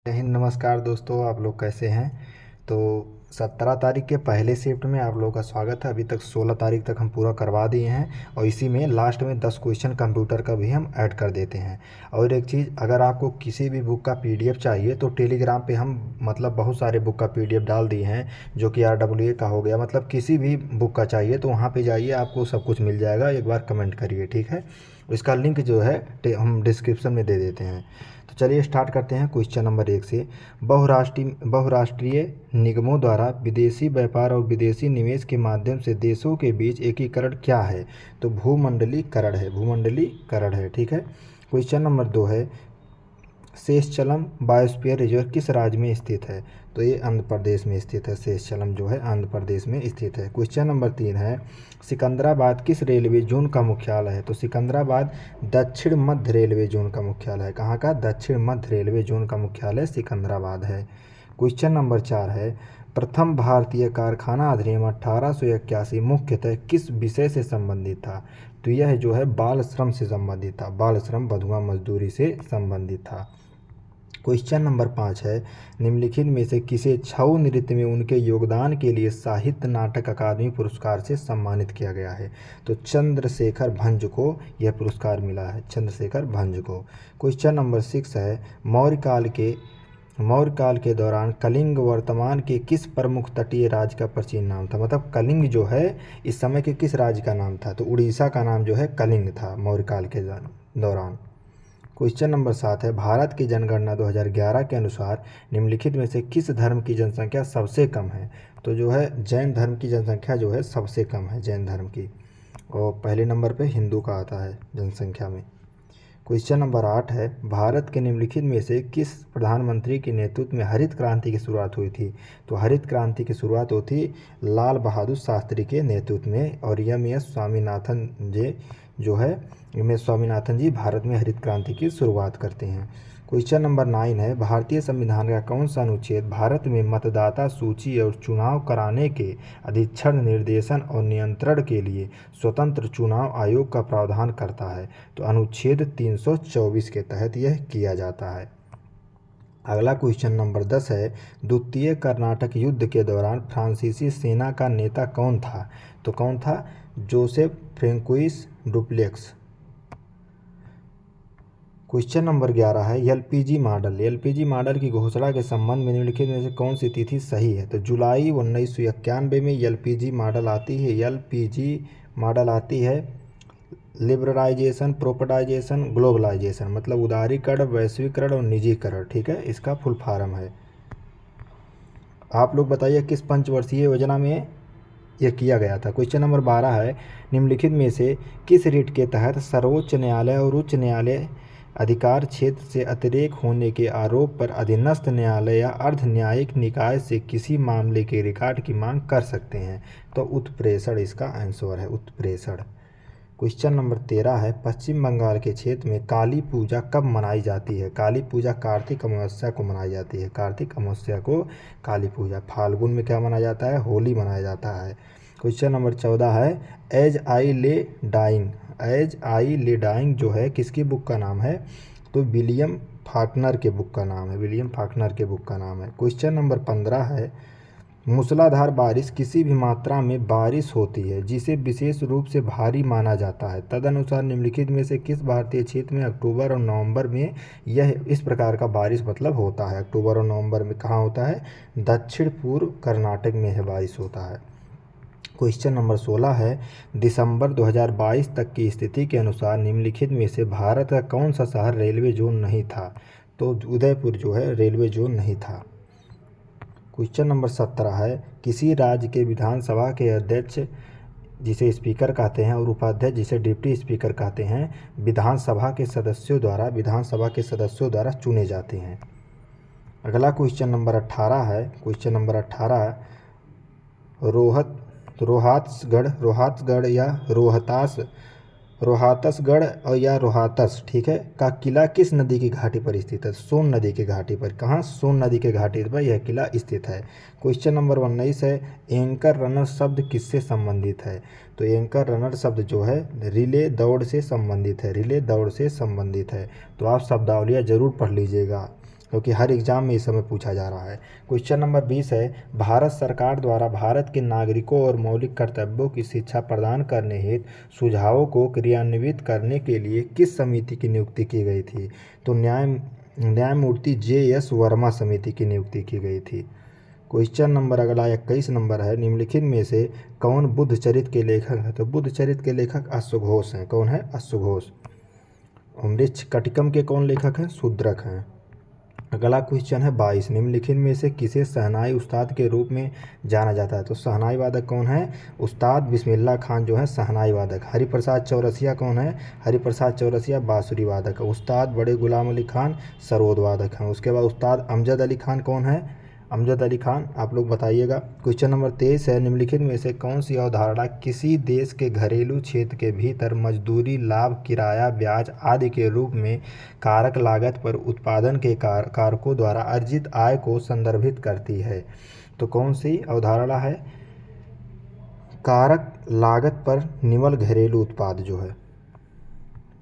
जय हिंद। नमस्कार दोस्तों, आप लोग कैसे हैं। तो 17 तारीख के पहले शिफ्ट में आप लोगों का स्वागत है। अभी तक 16 तारीख तक हम पूरा करवा दिए हैं और इसी में लास्ट में 10 क्वेश्चन कंप्यूटर का भी हम ऐड कर देते हैं। और एक चीज़, अगर आपको किसी भी बुक का पीडीएफ चाहिए तो टेलीग्राम पे हम बहुत सारे बुक का पीडीएफ डाल दिए हैं, जो कि RWA का हो गया। किसी भी बुक का चाहिए तो वहाँ पे जाइए, आपको सब कुछ मिल जाएगा। एक बार कमेंट करिए, ठीक है। इसका लिंक जो है हम डिस्क्रिप्शन में दे देते हैं। तो चलिए स्टार्ट करते हैं क्वेश्चन नंबर 1 से। बहुराष्ट्रीय निगमों द्वारा विदेशी व्यापार और विदेशी निवेश के माध्यम से देशों के बीच एकीकरण क्या है। तो भूमंडलीकरण है, ठीक है। क्वेश्चन नंबर 2 है, शेषचलम बायोस्फीयर रिजर्व किस राज्य में स्थित है। तो ये आंध्र प्रदेश में स्थित है। शेषचलम जो है आंध्र प्रदेश में स्थित है। क्वेश्चन नंबर 3 है, सिकंदराबाद किस रेलवे जोन का मुख्यालय है। तो सिकंदराबाद दक्षिण मध्य रेलवे जोन का मुख्यालय है। कहाँ का? दक्षिण मध्य रेलवे जोन का मुख्यालय सिकंदराबाद है। क्वेश्चन नंबर 4 है, प्रथम भारतीय कारखाना अधिनियम 1881 मुख्यतः किस विषय से संबंधित था। तो यह जो है बाल श्रम से संबंधित था। बाल श्रम, बंधुआ मजदूरी से संबंधित था। क्वेश्चन नंबर 5 है, निम्नलिखित में से किसे छऊ नृत्य में उनके योगदान के लिए साहित्य नाटक अकादमी पुरस्कार से सम्मानित किया गया है। तो चंद्रशेखर भंज को यह पुरस्कार मिला है, चंद्रशेखर भंज को। क्वेश्चन नंबर 6 है, मौर्य काल के दौरान कलिंग वर्तमान के किस प्रमुख तटीय राज्य का प्राचीन नाम था। कलिंग जो है इस समय के किस राज्य का नाम था। तो उड़ीसा का नाम जो है कलिंग था मौर्य काल के दौरान। क्वेश्चन नंबर 7 है, भारत की जनगणना 2011 के अनुसार निम्नलिखित में से किस धर्म की जनसंख्या सबसे कम है। तो जो है जैन धर्म की जनसंख्या जो है सबसे कम है, जैन धर्म की। और पहले नंबर पे हिंदू का आता है जनसंख्या में। क्वेश्चन नंबर 8 है, भारत के निम्नलिखित में से किस प्रधानमंत्री के नेतृत्व में हरित क्रांति की शुरुआत हुई थी। तो हरित क्रांति की शुरुआत हुई थी लाल बहादुर शास्त्री के नेतृत्व में। और एम एस स्वामीनाथन जी भारत में हरित क्रांति की शुरुआत करते हैं। क्वेश्चन नंबर 9 है, भारतीय संविधान का कौन सा अनुच्छेद भारत में मतदाता सूची और चुनाव कराने के अधीक्षण, निर्देशन और नियंत्रण के लिए स्वतंत्र चुनाव आयोग का प्रावधान करता है। तो अनुच्छेद 324 के तहत यह किया जाता है। अगला क्वेश्चन नंबर 10 है, द्वितीय कर्नाटक युद्ध के दौरान फ्रांसीसी सेना का नेता कौन था। तो कौन था? Joseph François duplex. Question number 11 है, एलपीजी मॉडल की घोषणा के संबंध में निम्नलिखित में से कौन सी तिथि सही है। तो जुलाई 1991 में एलपीजी मॉडल आती है। लिबरलाइजेशन, प्रोपटाइजेशन, ग्लोबलाइजेशन, उदारीकरण, वैश्वीकरण और निजीकरण, ठीक है, इसका फुल फॉर्म है। आप लोग बताइए किस पंचवर्षीय योजना में यह किया गया था। क्वेश्चन नंबर 12 है, निम्नलिखित में से किस रिट के तहत सर्वोच्च न्यायालय और उच्च न्यायालय अधिकार क्षेत्र से अतिरेक होने के आरोप पर अधीनस्थ न्यायालय या अर्ध न्यायिक निकाय से किसी मामले के रिकॉर्ड की मांग कर सकते हैं। तो उत्प्रेषण इसका आंसर है, उत्प्रेषण। क्वेश्चन नंबर 13 है, पश्चिम बंगाल के क्षेत्र में काली पूजा कब मनाई जाती है। काली पूजा कार्तिक अमावस्या को मनाई जाती है। कार्तिक अमावस्या को काली पूजा। फाल्गुन में क्या मनाया जाता है? होली मनाया जाता है। क्वेश्चन नंबर 14 है, एज आई ले डाइंग जो है किसकी बुक का नाम है। तो विलियम फाकनर के बुक का नाम है। क्वेश्चन नंबर 15 है, मूसलाधार बारिश किसी भी मात्रा में बारिश होती है जिसे विशेष रूप से भारी माना जाता है। तदनुसार निम्नलिखित में से किस भारतीय क्षेत्र में अक्टूबर और नवंबर में यह इस प्रकार का बारिश होता है। अक्टूबर और नवंबर में कहाँ होता है? दक्षिण पूर्व कर्नाटक में यह बारिश होता है। क्वेश्चन नंबर 16 है, दिसंबर 2022 तक की स्थिति के अनुसार निम्नलिखित में से भारत का कौन सा शहर रेलवे जोन नहीं था। तो उदयपुर जो है रेलवे जोन नहीं था। क्वेश्चन नंबर 17 है, किसी राज्य के विधानसभा के अध्यक्ष जिसे स्पीकर कहते हैं और उपाध्यक्ष जिसे डिप्टी स्पीकर कहते हैं विधानसभा के सदस्यों द्वारा चुने जाते हैं। अगला क्वेश्चन नंबर 18 है। क्वेश्चन नंबर 18, रोहतसगढ़ या रोहतस, ठीक है, का किला किस नदी की घाटी पर स्थित है। सोन नदी की घाटी पर। कहाँ? सोन नदी के घाटी पर यह किला स्थित है। क्वेश्चन नंबर 19 है, एंकर रनर शब्द किससे संबंधित है। तो एंकर रनर शब्द जो है रिले दौड़ से संबंधित है। तो आप शब्दावलियाँ जरूर पढ़ लीजिएगा। क्योंकि हर एग्जाम में इस समय पूछा जा रहा है। क्वेश्चन नंबर 20 है, भारत सरकार द्वारा भारत के नागरिकों और मौलिक कर्तव्यों की शिक्षा प्रदान करने हेतु सुझावों को क्रियान्वित करने के लिए किस समिति की नियुक्ति की गई थी? तो न्यायमूर्ति JS वर्मा समिति की नियुक्ति की गई थी। क्वेश्चन नंबर अगला 21 नंबर है, निम्नलिखित में से कौन बुद्ध चरित्र के लेखक है? तो बुद्ध चरित्र के लेखक अश्वघोष हैं। कौन है? अश्वघोष। मृच्छ कटिकम के कौन लेखक हैं? शूद्रक हैं। अगला क्वेश्चन है 22, निम्नलिखित में से किसे शहनाई उस्ताद के रूप में जाना जाता है? तो शहनाई वादक कौन है? उस्ताद बिस्मिल्लाह खान जो है शहनाई वादक। हरिप्रसाद चौरसिया कौन है? हरिप्रसाद चौरसिया बांसुरी वादक है। उस्ताद बड़े गुलाम अली खान सरोद वादक हैं। उसके बाद उस्ताद अमजद अली खान कौन है? अमजद अली खान, आप लोग बताइएगा। क्वेश्चन नंबर 23 है, निम्नलिखित में से कौन सी अवधारणा किसी देश के घरेलू क्षेत्र के भीतर मजदूरी, लाभ, किराया, ब्याज आदि के रूप में कारक लागत पर उत्पादन के कारकों द्वारा अर्जित आय को संदर्भित करती है? तो कौन सी अवधारणा है? कारक लागत पर निवल घरेलू उत्पाद जो है।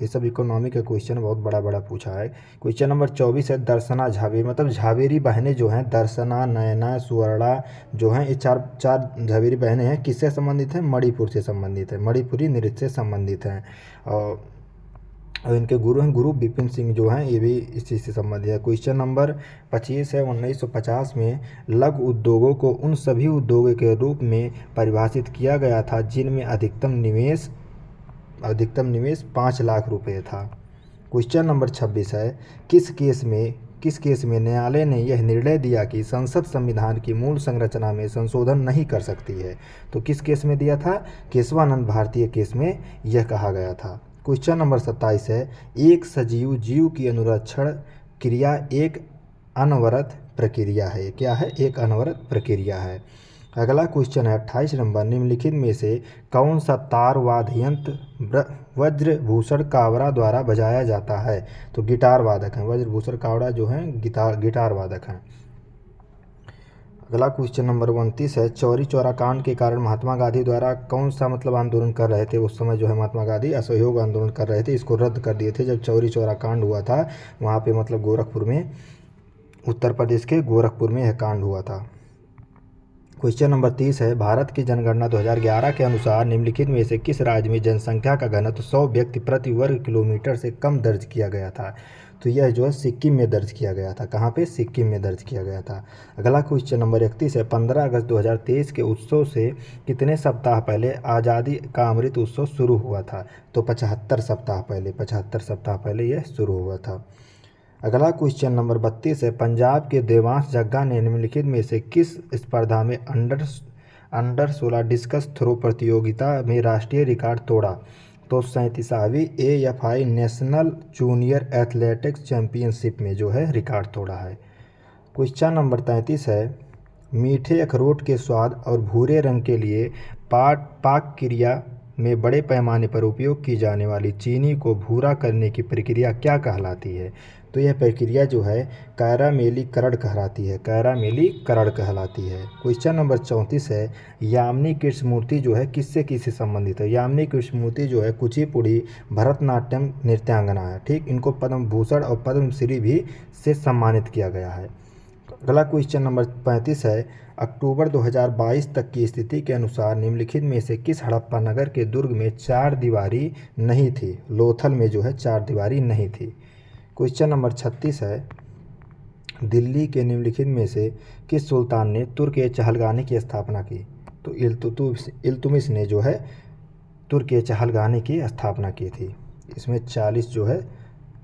ये सब इकोनॉमी का क्वेश्चन बहुत बड़ा बड़ा पूछा है। क्वेश्चन नंबर 24 है, दर्शना झावेरी, मतलब झावेरी बहनें जो हैं, दर्शना, नयना, सुवर्णा जो हैं, ये चार झावेरी बहनें हैं। किससे संबंधित हैं? मणिपुर से संबंधित है, मणिपुरी नृत्य से संबंधित हैं। और इनके गुरु हैं गुरु बिपिन सिंह जो हैं, ये भी इस चीज़ से संबंधित है। क्वेश्चन नंबर 25 है, 1950 में लघु उद्योगों को उन सभी उद्योगों के रूप में परिभाषित किया गया था जिनमें अधिकतम निवेश 5 लाख रुपए था। क्वेश्चन नंबर 26 है, किस केस में न्यायालय ने यह निर्णय दिया कि संसद संविधान की मूल संरचना में संशोधन नहीं कर सकती है? तो किस केस में दिया था? केशवानंद भारतीय केस में यह कहा गया था। क्वेश्चन नंबर 27 है, एक सजीव जीव की अनुरक्षण क्रिया एक अनवरत प्रक्रिया है। क्या है? एक अनवरत प्रक्रिया है। अगला क्वेश्चन है 28 नंबर, निम्नलिखित में से कौन सा तार वाद्य यंत्र वज्रभूषण कावड़ा द्वारा बजाया जाता है? तो गिटार वादक हैं। वज्रभूषण कावड़ा जो हैं गिटार वादक हैं। अगला क्वेश्चन नंबर 29 है, चौरी चौरा कांड के कारण महात्मा गांधी द्वारा कौन सा आंदोलन कर रहे थे? उस समय जो है महात्मा गांधी असहयोग आंदोलन कर रहे थे, इसको रद्द कर दिए थे जब चौरी चौरा कांड हुआ था। वहाँ पे मतलब गोरखपुर में, उत्तर प्रदेश के गोरखपुर में यह कांड हुआ था। क्वेश्चन नंबर 30 है, भारत की जनगणना 2011 के अनुसार निम्नलिखित में से किस राज्य में जनसंख्या का घनत्व 100 व्यक्ति प्रति वर्ग किलोमीटर से कम दर्ज किया गया था? तो यह जो है सिक्किम में दर्ज किया गया था। कहाँ पे? सिक्किम में दर्ज किया गया था। अगला क्वेश्चन नंबर 31 है, 15 अगस्त 2023 के उत्सव से कितने सप्ताह पहले आज़ादी का अमृत उत्सव शुरू हुआ था? तो 75 सप्ताह पहले यह शुरू हुआ था। अगला क्वेश्चन नंबर 32 है, पंजाब के देवांश जग्गा ने निम्नलिखित में से किस स्पर्धा में अंडर 16 डिस्कस थ्रो प्रतियोगिता में राष्ट्रीय रिकॉर्ड तोड़ा? तो 37वीं AFI national junior athletics championship में जो है रिकॉर्ड तोड़ा है। क्वेश्चन नंबर 33 है, मीठे अखरोट के स्वाद और भूरे रंग के लिए पाक क्रिया में बड़े पैमाने पर उपयोग की जाने वाली चीनी को भूरा करने की प्रक्रिया क्या कहलाती है? तो यह प्रक्रिया जो है कैरामेलीकरण कहलाती है। क्वेश्चन नंबर 34 है, यामिनी कृष्णमूर्ति जो है किससे संबंधित है? यामिनी कृष्णमूर्ति जो है कुचिपुड़ी भरतनाट्यम नृत्यांगना है। ठीक, इनको पद्म भूषण और पद्मश्री भी से सम्मानित किया गया है। अगला क्वेश्चन नंबर 35 है, अक्टूबर 2022 तक की स्थिति के अनुसार निम्नलिखित में से किस हड़प्पा नगर के दुर्ग में 4 दीवारी नहीं थी? लोथल में जो है 4 दीवारी नहीं थी। क्वेश्चन नंबर 36 है, दिल्ली के निम्नलिखित में से किस सुल्तान ने तुर्क-ए-चहलगानी की स्थापना की? तो इल्तुतमिश ने जो है तुर्क-ए-चहलगानी की स्थापना की थी। इसमें 40 जो है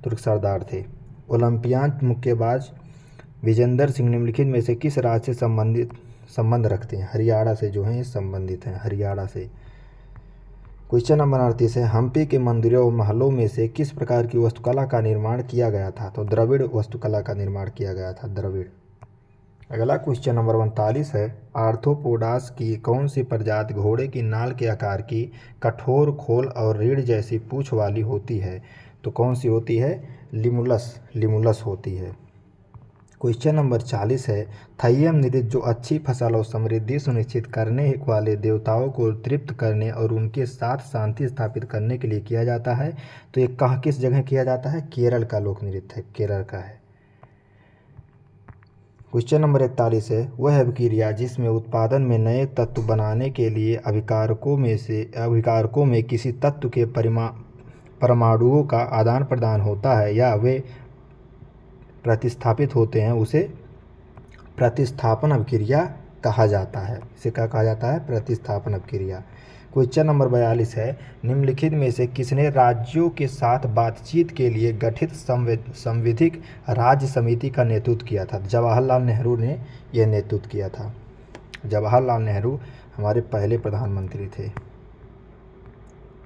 तुर्क सरदार थे। ओलंपियान मुक्केबाज विजेंदर सिंह निम्नलिखित में से किस राज्य से संबंध रखते हैं? हरियाणा से जो हैं ये संबंधित हैं, हरियाणा से। क्वेश्चन नंबर 38 है, हम्पी के मंदिरों और महलों में से किस प्रकार की वास्तुकला का निर्माण किया गया था? तो द्रविड़ वास्तुकला का निर्माण किया गया था, द्रविड़। अगला क्वेश्चन नंबर 39 है, आर्थ्रोपोडास की कौन सी प्रजाति घोड़े की नाल के आकार की, कठोर खोल और रीढ़ जैसी पूंछ वाली होती है? तो कौन सी होती है? लिमुलस होती है। क्वेश्चन नंबर 40 है, थय्यम नृत्य जो अच्छी फसल और समृद्धि सुनिश्चित करने वाले देवताओं को तृप्त करने और उनके साथ शांति स्थापित करने के लिए किया जाता है, तो ये किस जगह किया जाता है? केरल का लोक नृत्य है, केरल का है। क्वेश्चन नंबर 41 है, वह अभिक्रिया जिसमें उत्पादन में नए तत्व बनाने के लिए अभिकारकों में किसी तत्व के परमाणुओं का आदान प्रदान होता है या वे प्रतिस्थापित होते हैं, उसे प्रतिस्थापन अभिक्रिया कहा जाता है। इसे क्या कहा जाता है? प्रतिस्थापन अभिक्रिया। क्वेश्चन नंबर 42 है, निम्नलिखित में से किसने राज्यों के साथ बातचीत के लिए गठित संविधिक राज्य समिति का नेतृत्व किया था? जवाहरलाल नेहरू ने यह नेतृत्व किया था। जवाहरलाल नेहरू हमारे पहले प्रधानमंत्री थे।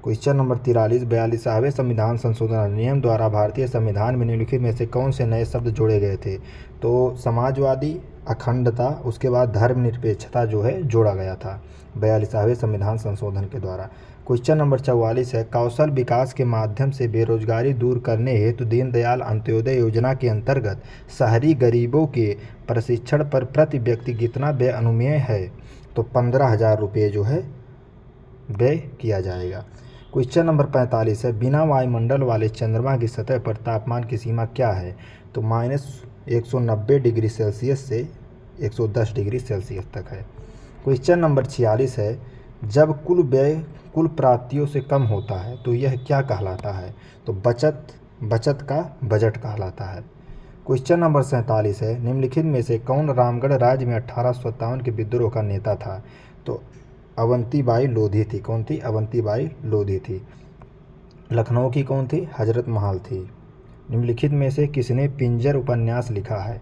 क्वेश्चन नंबर 42वें संविधान संशोधन अधिनियम द्वारा भारतीय संविधान में निम्नलिखित में से कौन से नए शब्द जोड़े गए थे? तो समाजवादी, अखंडता, उसके बाद धर्मनिरपेक्षता जो है जोड़ा गया था 42वें संविधान संशोधन के द्वारा। क्वेश्चन नंबर 44 है, कौशल विकास के माध्यम से बेरोजगारी दूर करने हेतु दीनदयाल अंत्योदय योजना के अंतर्गत शहरी गरीबों के प्रशिक्षण पर प्रति व्यक्ति कितना व्यय अनुमेय है? तो 15,000 रुपये जो है व्यय किया जाएगा। क्वेश्चन नंबर 45 है, बिना वायुमंडल वाले चंद्रमा की सतह पर तापमान की सीमा क्या है? तो -190 डिग्री सेल्सियस से 110 डिग्री सेल्सियस तक है। क्वेश्चन नंबर 46 है, जब कुल व्यय कुल प्राप्तियों से कम होता है तो यह क्या कहलाता है? तो बचत का बजट कहलाता है। क्वेश्चन नंबर 47 है, निम्नलिखित में से कौन रामगढ़ राज्य में 1857 के विद्रोह का नेता था? तो अवंतीबाई लोधी थी। कौन थी? अवंतीबाई लोधी थी। लखनऊ की कौन थी? हजरत महल थी। निम्नलिखित में से किसने पिंजर उपन्यास लिखा है?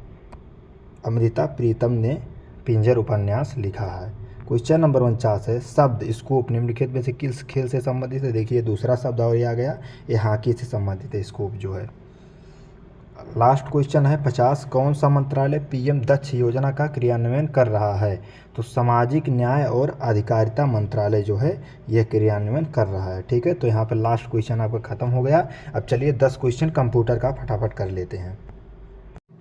अमृता प्रीतम ने पिंजर उपन्यास लिखा है। क्वेश्चन नंबर 49 है, शब्द स्कूप निम्नलिखित में से किस खेल से संबंधित है? देखिए दूसरा शब्द और ये आ गया, ये हॉकी से संबंधित है स्कूप जो है। लास्ट क्वेश्चन है 50, कौन सा मंत्रालय पीएम दक्ष योजना का क्रियान्वयन कर रहा है? तो सामाजिक न्याय और अधिकारिता मंत्रालय जो है यह क्रियान्वयन कर रहा है। ठीक है, तो यहाँ पर लास्ट क्वेश्चन आपका खत्म हो गया। अब चलिए 10 क्वेश्चन कंप्यूटर का फटाफट कर लेते हैं।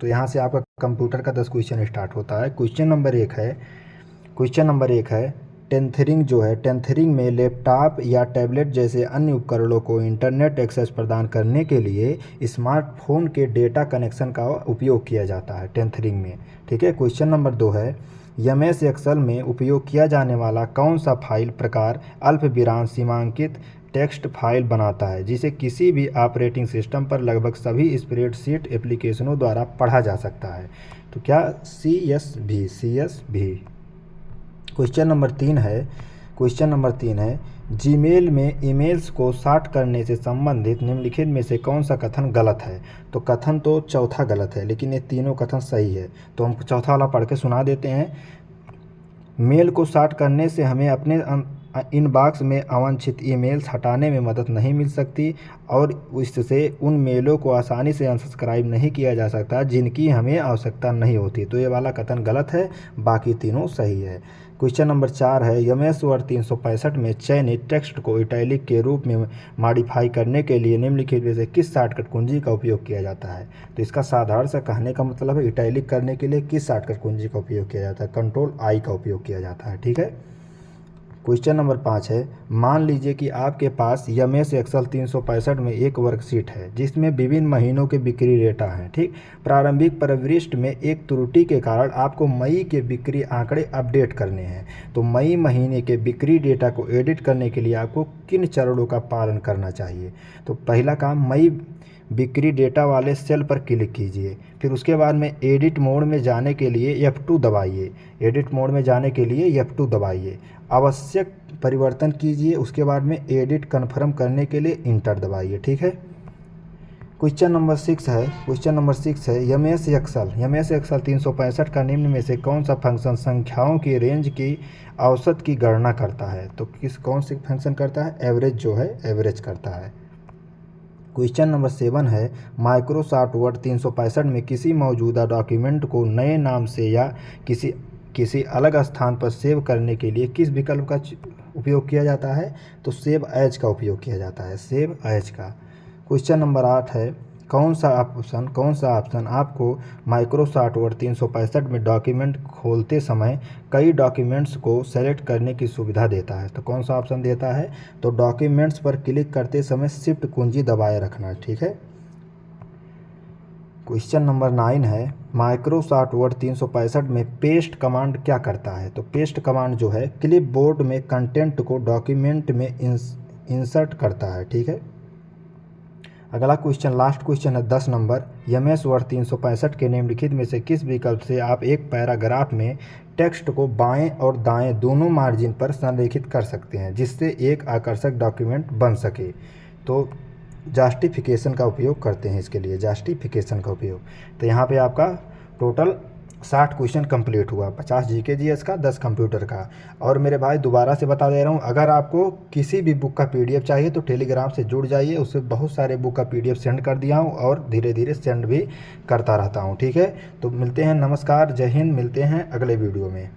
तो यहाँ से आपका कंप्यूटर का 10 क्वेश्चन स्टार्ट होता है। क्वेश्चन नंबर एक है टेंथरिंग जो है, टेंथरिंग में लैपटॉप या टैबलेट जैसे अन्य उपकरणों को इंटरनेट एक्सेस प्रदान करने के लिए स्मार्टफोन के डेटा कनेक्शन का उपयोग किया जाता है टेंथरिंग में। ठीक है। क्वेश्चन नंबर 2 है, एमएस एक्सेल में उपयोग किया जाने वाला कौन सा फाइल प्रकार अल्पविराम सीमांकित टेक्स्ट फाइल बनाता है जिसे किसी भी ऑपरेटिंग सिस्टम पर लगभग सभी स्प्रेडशीट एप्लीकेशनों द्वारा पढ़ा जा सकता है? तो क्या CSV। क्वेश्चन नंबर 3 है जीमेल में ईमेल्स को सॉर्ट करने से संबंधित निम्नलिखित में से कौन सा कथन गलत है? तो कथन तो चौथा गलत है, लेकिन ये तीनों कथन सही है। तो हम चौथा वाला पढ़ के सुना देते हैं। मेल को सॉर्ट करने से हमें अपने इनबॉक्स में अवांछित ईमेल्स हटाने में मदद नहीं मिल सकती और इससे उन मेलों को आसानी से अनसब्सक्राइब नहीं किया जा सकता जिनकी हमें आवश्यकता नहीं होती। तो ये वाला कथन गलत है, बाकी तीनों सही है। क्वेश्चन नंबर 4 है, एमएस वर्ड 365 में चयनित टेक्स्ट को इटैलिक के रूप में मॉडिफाई करने के लिए निम्नलिखित में से किस शॉर्टकट कुंजी का उपयोग किया जाता है? तो इसका साधारण सा कहने का मतलब है इटैलिक करने के लिए किस शॉर्टकट कुंजी का उपयोग किया जाता है? Ctrl+I का उपयोग किया जाता है। ठीक है। क्वेश्चन नंबर 5 है, मान लीजिए कि आपके पास एमएस एक्सेल 365 में एक वर्कशीट है जिसमें विभिन्न महीनों के बिक्री डेटा हैं। ठीक, प्रारंभिक प्रविष्ट में एक त्रुटि के कारण आपको मई के बिक्री आंकड़े अपडेट करने हैं। तो मई महीने के बिक्री डेटा को एडिट करने के लिए आपको किन चरणों का पालन करना चाहिए? तो पहला काम, मई बिक्री डेटा वाले सेल पर क्लिक कीजिए। फिर उसके बाद में एडिट मोड में जाने के लिए F2 दबाइए। एडिट मोड में जाने के लिए F2 दबाइए। आवश्यक परिवर्तन कीजिए। उसके बाद में एडिट कन्फर्म करने के लिए इंटर दबाइए। ठीक है। क्वेश्चन नंबर 6 है, एमएस एक्सेल 365 का निम्न में से कौन सा फंक्शन संख्याओं की रेंज की औसत की गणना करता है? तो कौन से फंक्शन करता है? एवरेज जो है एवरेज करता है। क्वेश्चन नंबर 7 है, माइक्रोसॉफ्ट वर्ड 365 में किसी मौजूदा डॉक्यूमेंट को नए नाम से या किसी अलग स्थान पर सेव करने के लिए किस विकल्प का उपयोग किया जाता है? तो सेव एज का उपयोग किया जाता है, सेव एज का। क्वेश्चन नंबर 8 है, कौन सा ऑप्शन आपको माइक्रोसॉफ्ट वर्ड 365 में डॉक्यूमेंट खोलते समय कई डॉक्यूमेंट्स को सेलेक्ट करने की सुविधा देता है? तो कौन सा ऑप्शन देता है? तो डॉक्यूमेंट्स पर क्लिक करते समय शिफ्ट कुंजी दबाए रखना। ठीक है। क्वेश्चन नंबर 9 है, माइक्रोसॉफ्ट वर्ड 365 में पेस्ट कमांड क्या करता है? तो पेस्ट कमांड जो है क्लिपबोर्ड में कंटेंट को डॉक्यूमेंट में इंसर्ट करता है। ठीक है। अगला क्वेश्चन, लास्ट क्वेश्चन है 10 नंबर, एमएस वर्ड 365 के निम्नलिखित में से किस विकल्प से आप एक पैराग्राफ में टेक्स्ट को बाएं और दाएं दोनों मार्जिन पर संरेखित कर सकते हैं जिससे एक आकर्षक डॉक्यूमेंट बन सके? तो जस्टिफिकेशन का उपयोग करते हैं इसके लिए, जस्टिफिकेशन का उपयोग। तो यहाँ पे आपका टोटल 60 क्वेश्चन कंप्लीट हुआ, 50 जीके जीएस का, 10 कंप्यूटर का। और मेरे भाई दोबारा से बता दे रहा हूँ, अगर आपको किसी भी बुक का पीडीएफ चाहिए तो टेलीग्राम से जुड़ जाइए, उससे बहुत सारे बुक का पीडीएफ सेंड कर दिया हूँ और धीरे धीरे सेंड भी करता रहता हूँ। ठीक है, तो मिलते हैं, नमस्कार, जय हिंद, मिलते हैं अगले वीडियो में।